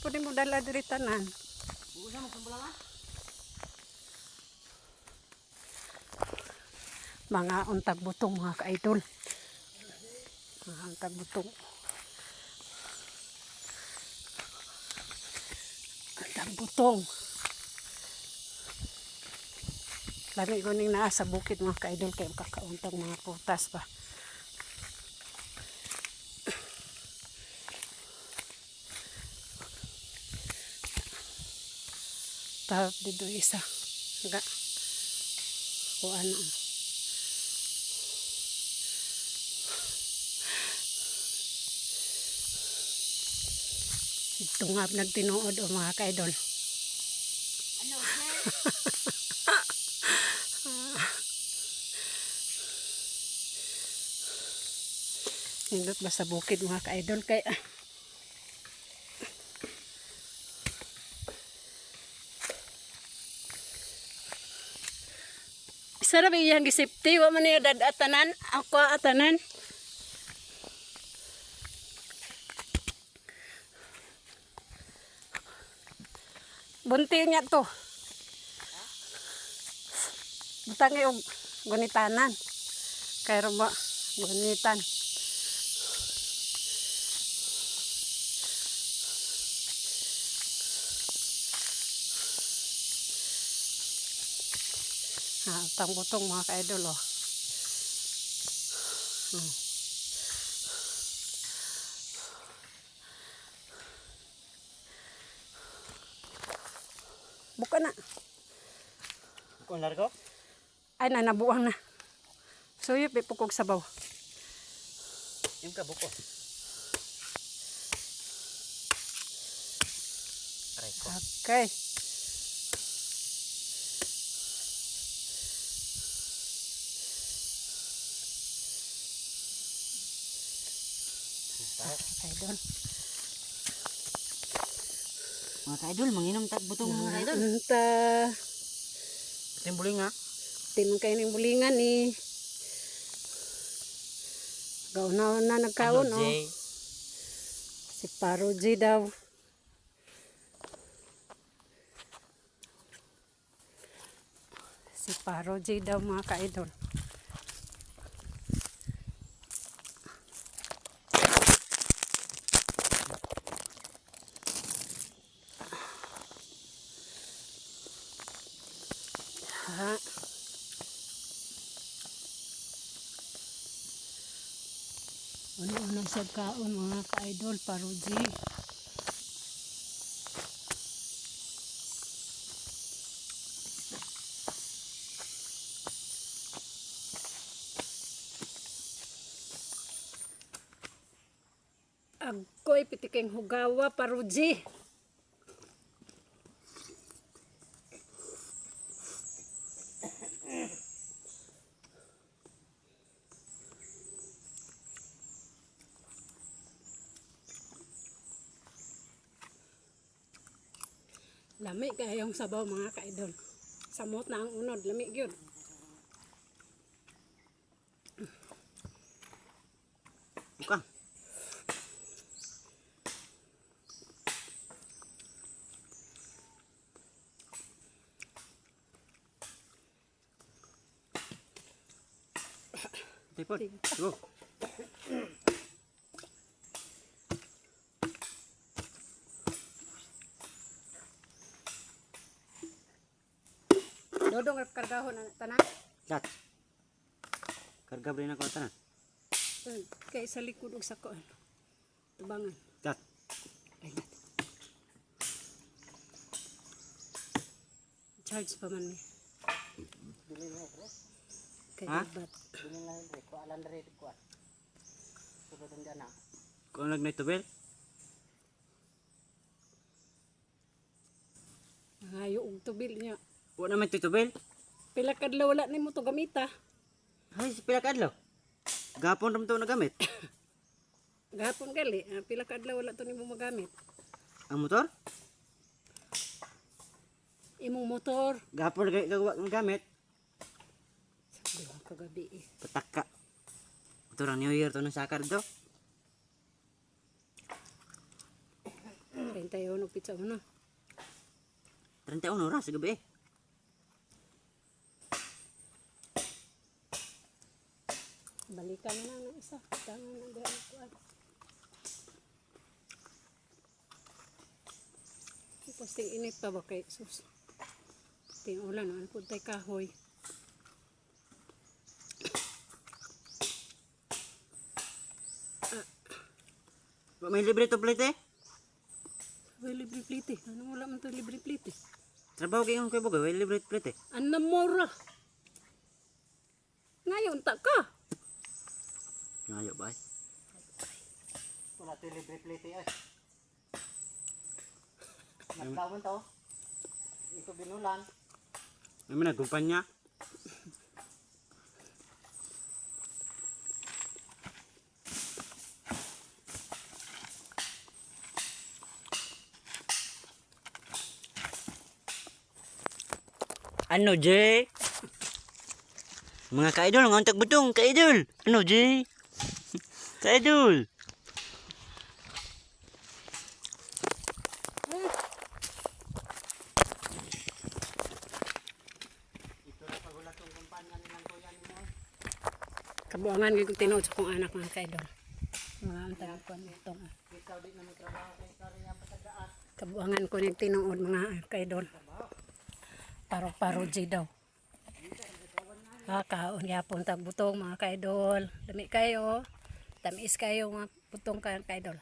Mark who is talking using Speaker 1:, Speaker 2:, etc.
Speaker 1: pwede mo dala diri tanan.
Speaker 2: Bukusan mo sambulangan.
Speaker 1: Mga untag butong mga ka-idol. Mga untag butong. Untag butong. Lami ko ning naa sa bukid mga ka-idol kay kakauntag mga putas pa. Tawag dito isa. Nga. Kung ano. Tungab nagtinuod o mga ka-idol.
Speaker 2: Ano,
Speaker 1: Nindot ba sa bukid mga ka-idol kay sarap iyang gisipti wa man niya dadatanan ako atanan. Bunti niya to. Butangi og gunitanan. Kay roma gunitan. Tang butong mga ka-idol oh. Buka na.
Speaker 2: kung largo?
Speaker 1: Ay na nabuang na. Suyop ipukog sabaw.
Speaker 2: Yung ka buko. Aray ko.
Speaker 1: Okay. Idol.
Speaker 2: Mga ka-idol, manginom tag butong mga ka-idol.
Speaker 1: Anta.
Speaker 2: Timbuling nga.
Speaker 1: Timon kayo ng bulingan ni. Gaunaw na nagkaon
Speaker 2: Ano,
Speaker 1: oh.
Speaker 2: Jay?
Speaker 1: Si Paro J daw. Si Paro J daw mga ka-idol. Ha. Ano sa kaon mga ka-idol, Paro J. Agkoy pitiking hugawa, Paro J. Lami kayong sabaw mga ka-idol. Samot na ang unod, lami gyud.
Speaker 2: Buka. Tipod. Go.
Speaker 1: Dodong kargahon na tanan.
Speaker 2: Chat. Karga brin ako tanan.
Speaker 1: Kay sa likod og sako. Tubangan.
Speaker 2: Chat.
Speaker 1: Ay, charge pa man ni. Kay
Speaker 2: Ha?
Speaker 1: bat.
Speaker 2: Kung nagnay tubel?
Speaker 1: Hayo og tubil niya.
Speaker 2: Wala naman ito tubel.
Speaker 1: Pila kadlaw wala nimo to gamita.
Speaker 2: Ay, si pila kadlaw. Gapon ram to nagamit.
Speaker 1: Gahapon gali, pila kadlaw wala to nimo magamit.
Speaker 2: Ang motor?
Speaker 1: Imong motor.
Speaker 2: Gapon nagamit.
Speaker 1: Diba kagabi eh.
Speaker 2: Pataka. Ito rang New Year to ng sakar do.
Speaker 1: 31 pizza una.
Speaker 2: 31 oras sa gabi.
Speaker 1: Balikan na ng isa. Tangan na dahil ko. Tapos ting init pa ba kay sus. Ting ulan, ano po tayo kahoy.
Speaker 2: May libre to plate eh.
Speaker 1: May libre plite. Ano wala man to libre plite?
Speaker 2: Trabaho kayo kay Bugay, may libre plate eh.
Speaker 1: Anamora. Ngayon ta ka.
Speaker 2: Ngayo ba? Wala to libre plate eh. Nagkawan to. Ito binulan. May nagkumpanya. Ano, Jay? Mga ka-idol, ngontak butong, ka-idol. Ano, Jay? Ka-idol.
Speaker 1: Kabuangan gyud kong tinuod sa kong anak mga kaidol. Mga antay ko nitong. Kabuangan ko ning tinuod mga kaidol. Paro-paro J daw. Kaon yapon tag butong mga kaidol. Dami kayo. Tamis kayo mga butong kaidol.